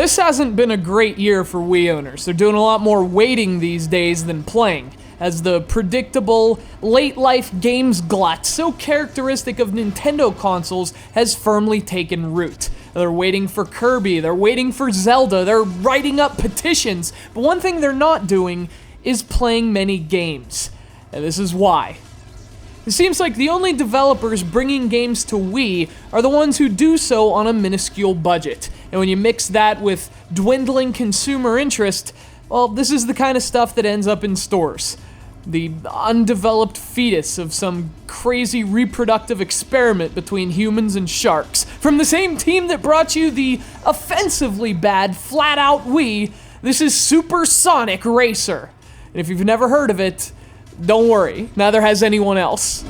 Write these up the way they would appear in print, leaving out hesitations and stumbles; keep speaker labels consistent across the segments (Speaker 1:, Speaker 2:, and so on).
Speaker 1: This hasn't been a great year for Wii owners. They're doing a lot more waiting these days than playing, as the predictable, late-life games glut so characteristic of Nintendo consoles has firmly taken root. They're waiting for Kirby, they're waiting for Zelda, they're writing up petitions, but one thing they're not doing is playing many games. And this is why. It seems like the only developers bringing games to Wii are the ones who do so on a minuscule budget. And when you mix that with dwindling consumer interest, well, this is the kind of stuff that ends up in stores. The undeveloped fetus of some crazy reproductive experiment between humans and sharks. From the same team that brought you the offensively bad Flat Out Wii, this is Supersonic RACER. And if you've never heard of it, don't worry, neither has anyone else.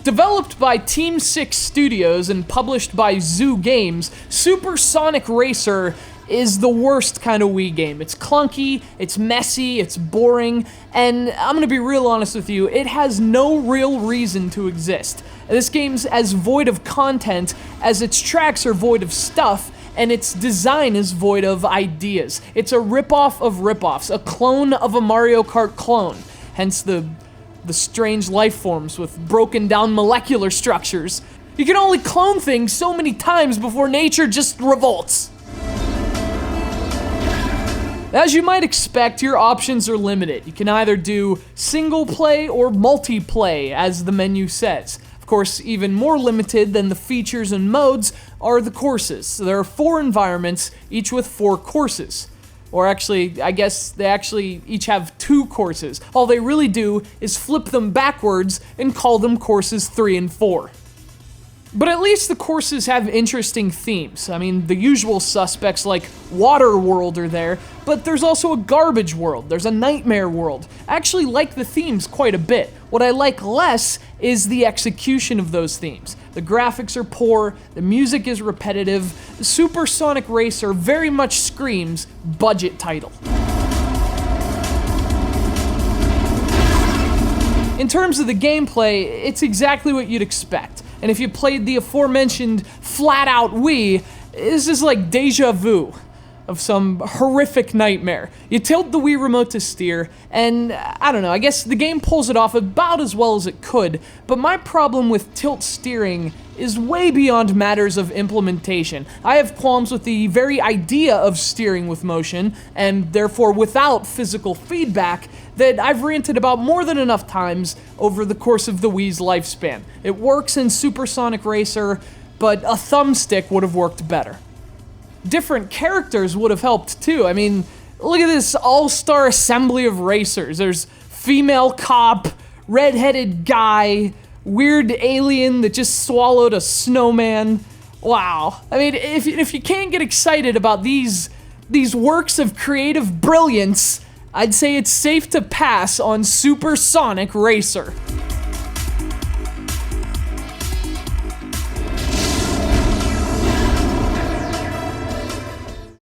Speaker 1: Developed by Team 6 Studios and published by Zoo Games, Supersonic RACER is the worst kind of Wii game. It's clunky, it's messy, it's boring, and I'm gonna be real honest with you, it has no real reason to exist. This game's as void of content as its tracks are void of stuff, and its design is void of ideas. It's a ripoff of ripoffs, a clone of a Mario Kart clone, hence the strange life forms with broken down molecular structures. You can only clone things so many times before nature just revolts. As you might expect, your options are limited. You can either do single play or multiplay, as the menu says. Of course, even more limited than the features and modes are the courses. So there are 4 environments, each with 4 courses. Or actually, I guess they actually each have 2 courses. All they really do is flip them backwards and call them courses 3 and 4. But at least the courses have interesting themes. I mean, the usual suspects like Water World are there, but there's also a Garbage World, there's a Nightmare World. I actually like the themes quite a bit. What I like less is the execution of those themes. The graphics are poor, the music is repetitive, Supersonic RACER very much screams budget title. In terms of the gameplay, it's exactly what you'd expect. And if you played the aforementioned Flat Out Wii, this is like deja vu of some horrific nightmare. You tilt the Wii remote to steer, and I don't know, I guess the game pulls it off about as well as it could, but my problem with tilt steering is way beyond matters of implementation. I have qualms with the very idea of steering with motion, and therefore without physical feedback, that I've ranted about more than enough times over the course of the Wii's lifespan. It works in Supersonic RACER, but a thumbstick would have worked better. Different characters would have helped too. I mean, look at this all-star assembly of racers. There's female cop, red-headed guy, weird alien that just swallowed a snowman. Wow. I mean, if you can't get excited about these works of creative brilliance, I'd say it's safe to pass on Supersonic RACER.